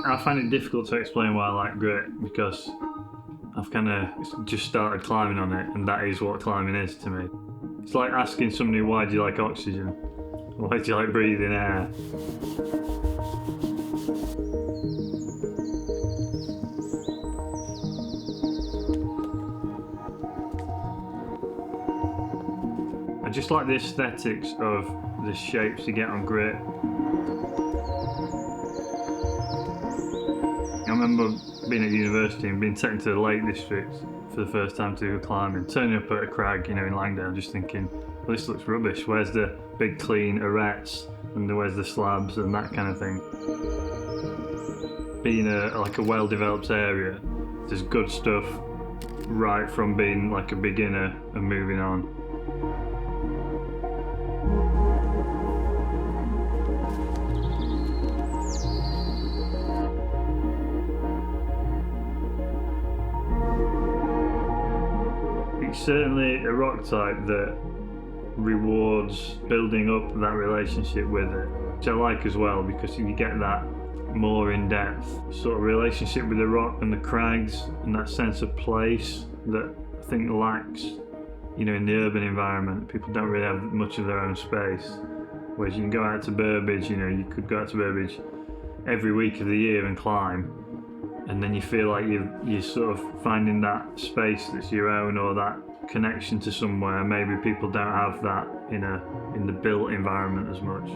I find it difficult to explain why I like grit, because I've kind of just started climbing on it, and that is what climbing is to me. It's like asking somebody, why do you like oxygen? Why do you like breathing air? I just like the aesthetics of the shapes you get on grit. I remember being at university and being taken to the Lake District for the first time to go climbing, turning up at a crag, in Langdale, just thinking, well, this looks rubbish. Where's the big clean arêtes and where's the slabs and that kind of thing? Being like a well-developed area, there's good stuff right from being like a beginner and moving on. It's certainly a rock type that rewards building up that relationship with it, which I like as well, because you get that more in-depth sort of relationship with the rock and the crags, and that sense of place that I think lacks, in the urban environment. People don't really have much of their own space, whereas you can go out to Burbage, you could go out to Burbage every week of the year and climb, and then you feel like you're sort of finding that space that's your own, or that connection to somewhere. Maybe people don't have that in the built environment as much.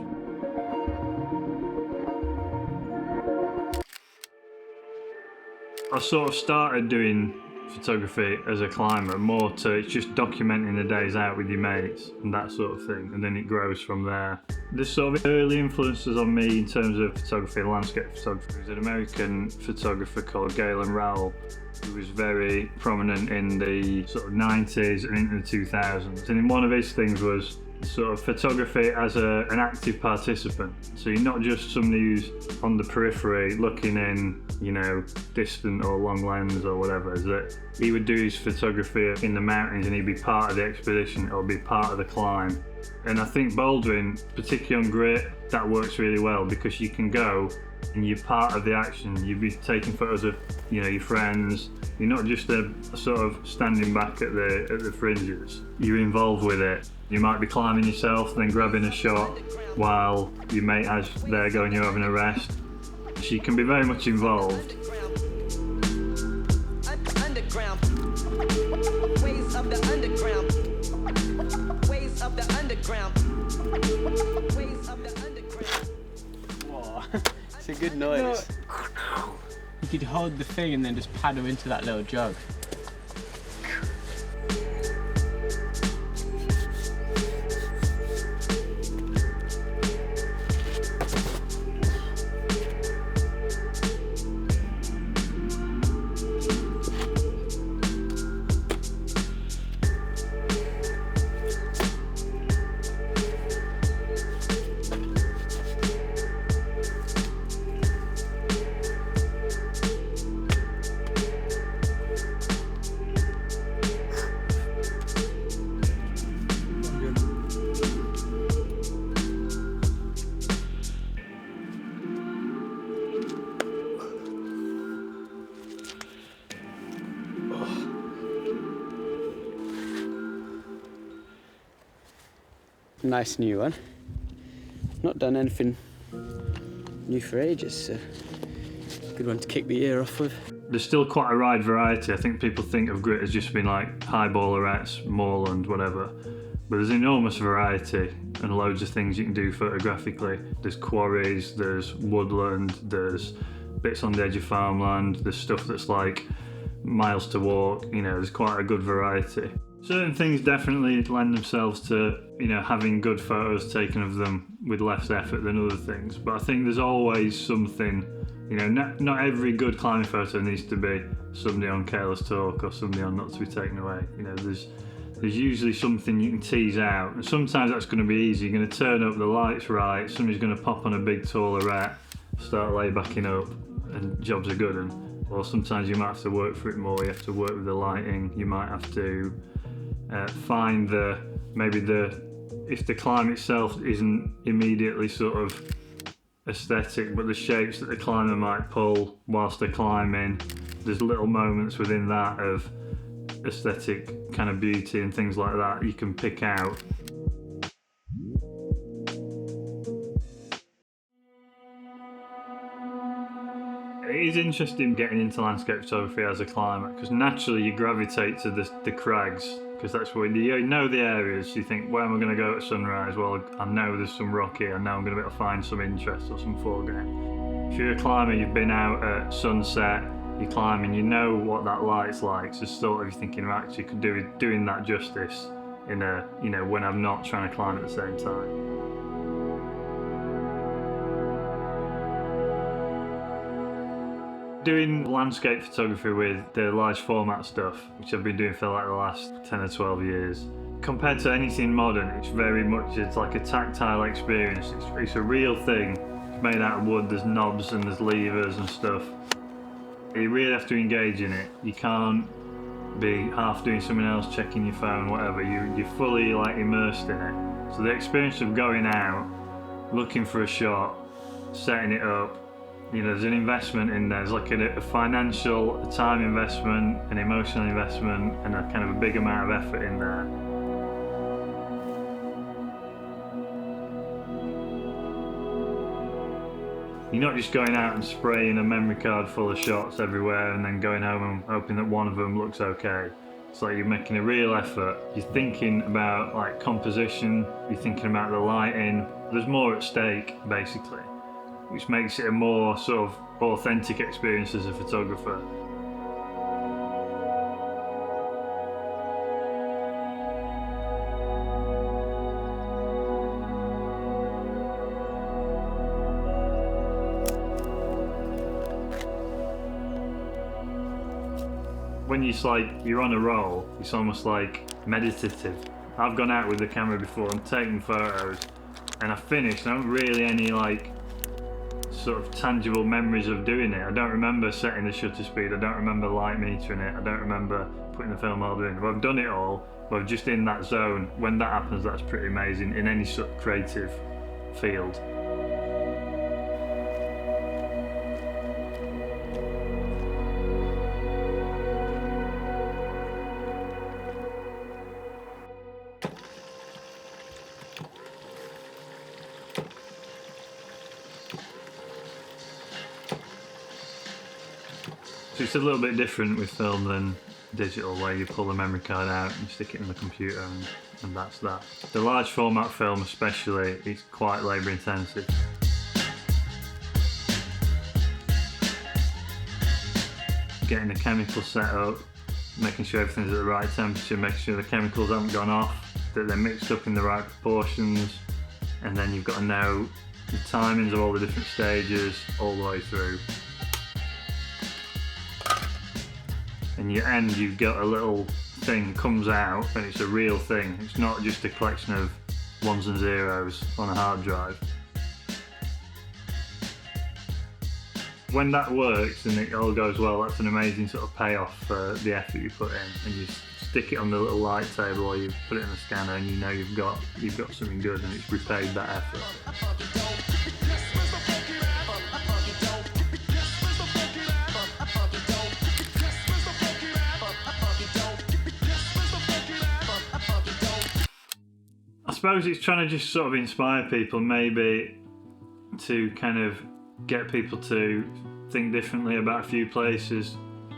I sort of started doing photography as a climber, more to just documenting the days out with your mates and that sort of thing, and then it grows from there. The sort of early influences on me in terms of photography, landscape photography, was an American photographer called Galen Rowell, who was very prominent in the sort of 90s and into the 2000s. And one of his things was sort of photography as an active participant. So you're not just somebody who's on the periphery looking in, distant or long lens or whatever. Is that he would do his photography in the mountains and he'd be part of the expedition or be part of the climb. And I think bouldering, particularly on grit, that works really well, because you can go and you're part of the action. You'd be taking photos of, your friends. You're not just a sort of standing back at the fringes. You're involved with it. You might be climbing yourself, then grabbing a shot while your mate has there going, you're having a rest. So you can be very much involved. Underground. Ways of the underground. Ways of the underground. Ways of the underground. Whoa, it's a good noise. You could hold the thing and then just paddle into that little jug. Nice new one. Not done anything new for ages, so good one to kick the year off with. There's still quite a wide variety. I think people think of grit as just being like highball arêtes, moorland, whatever. But there's enormous variety and loads of things you can do photographically. There's quarries, there's woodland, there's bits on the edge of farmland, there's stuff that's like miles to walk, there's quite a good variety. Certain things definitely lend themselves to, having good photos taken of them with less effort than other things. But I think there's always something, not every good climbing photo needs to be somebody on careless talk or somebody on not to be taken away. There's usually something you can tease out. And sometimes that's going to be easy. You're going to turn up, the light's right, somebody's going to pop on a big tall arête, start laybacking up, and jobs are good. Or sometimes you might have to work for it more. You have to work with the lighting. You might have to find maybe the if the climb itself isn't immediately sort of aesthetic, but the shapes that the climber might pull whilst they're climbing, there's little moments within that of aesthetic kind of beauty and things like that you can pick out. It is interesting getting into landscape photography as a climber, because naturally you gravitate to the crags, because that's where you know the areas. You think, where am I going to go at sunrise? Well, I know there's some rock here, I know I'm going to be able to find some interest or some foreground. If you're a climber, you've been out at sunset, you're climbing, you know what that light's like, so sort of you're thinking, right, actually could do doing that justice in a, you know, when I'm not trying to climb at the same time. Doing landscape photography with the large format stuff, which I've been doing for like the last 10 or 12 years, compared to anything modern, it's like a tactile experience. It's a real thing. It's made out of wood, there's knobs and there's levers and stuff. You really have to engage in it. You can't be half doing something else, checking your phone, whatever. You're fully like immersed in it. So the experience of going out, looking for a shot, setting it up, you know, there's an investment in there. There's like a financial, a time investment, an emotional investment, and a kind of a big amount of effort in there. You're not just going out and spraying a memory card full of shots everywhere and then going home and hoping that one of them looks okay. It's like you're making a real effort. You're thinking about like composition, you're thinking about the lighting. There's more at stake, basically, which makes it a more sort of authentic experience as a photographer. When you're on a roll, it's almost like meditative. I've gone out with the camera before and taken photos, and I finished, and I haven't really any like sort of tangible memories of doing it. I don't remember setting the shutter speed, I don't remember light metering it, I don't remember putting the film holder in. But I've done it all, but just in that zone. When that happens, that's pretty amazing in any sort of creative field. So it's a little bit different with film than digital, where you pull the memory card out and stick it in the computer and that's that. The large format film especially, it's quite labour intensive. Getting the chemicals set up, making sure everything's at the right temperature, making sure the chemicals haven't gone off, that they're mixed up in the right proportions, and then you've got to know the timings of all the different stages all the way through. In your end, you've got a little thing comes out, and it's a real thing. It's not just a collection of ones and zeros on a hard drive. When that works and it all goes well, that's an amazing sort of payoff for the effort you put in. And you stick it on the little light table, or you put it in the scanner, and you know you've got something good, and it's repaid that effort. I suppose it's trying to just sort of inspire people, maybe to kind of get people to think differently about a few places,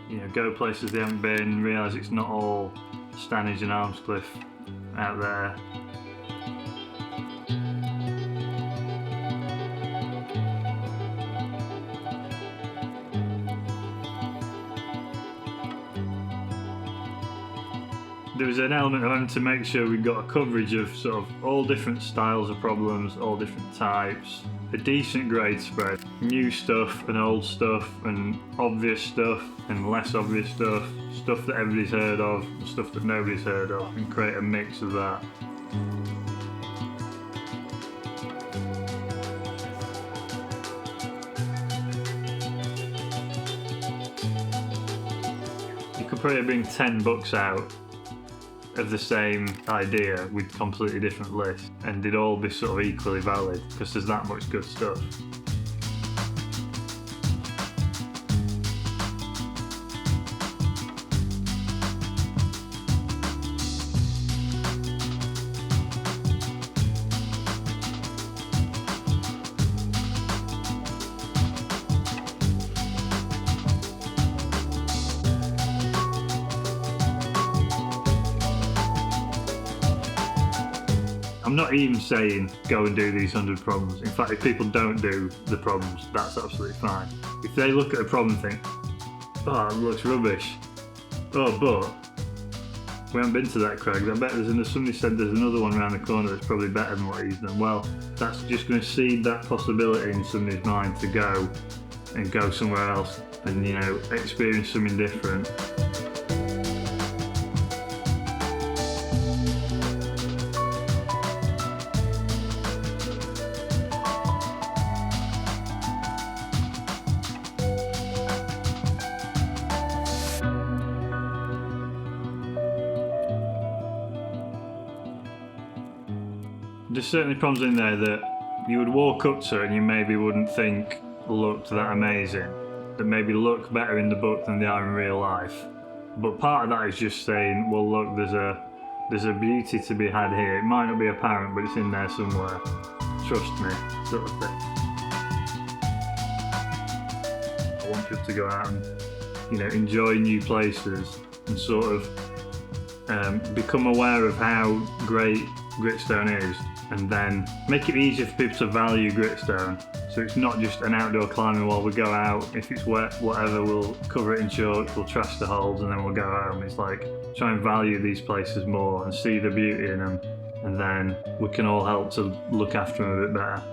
you know, go places they haven't been, realise it's not all Stanage and Armscliff out there. There was an element of having to make sure we got a coverage of sort of all different styles of problems, all different types, a decent grade spread, new stuff and old stuff and obvious stuff and less obvious stuff, stuff that everybody's heard of and stuff that nobody's heard of, and create a mix of that. You could probably bring 10 books out of the same idea with completely different lists, and they'd all be sort of equally valid because there's that much good stuff. I'm not even saying go and do these 100 problems. In fact, if people don't do the problems, that's absolutely fine. If they look at a problem and think, oh, it looks rubbish. Oh, but we haven't been to that, Craig. I bet somebody said there's another one around the corner that's probably better than what he's done. Well, that's just going to seed that possibility in somebody's mind to go somewhere else and, you know, experience something different. There's certainly problems in there that you would walk up to and you maybe wouldn't think looked that amazing, that maybe look better in the book than they are in real life. But part of that is just saying, well, look, there's a beauty to be had here. It might not be apparent, but it's in there somewhere. Trust me, sort of thing. I want people to go out and, you know, enjoy new places and sort of become aware of how great Gritstone is, and then make it easier for people to value Gritstone. So it's not just an outdoor climbing while we go out. If it's wet, whatever, we'll cover it in chalk, we'll trash the holes, and then we'll go home. It's like, try and value these places more and see the beauty in them, and then we can all help to look after them a bit better.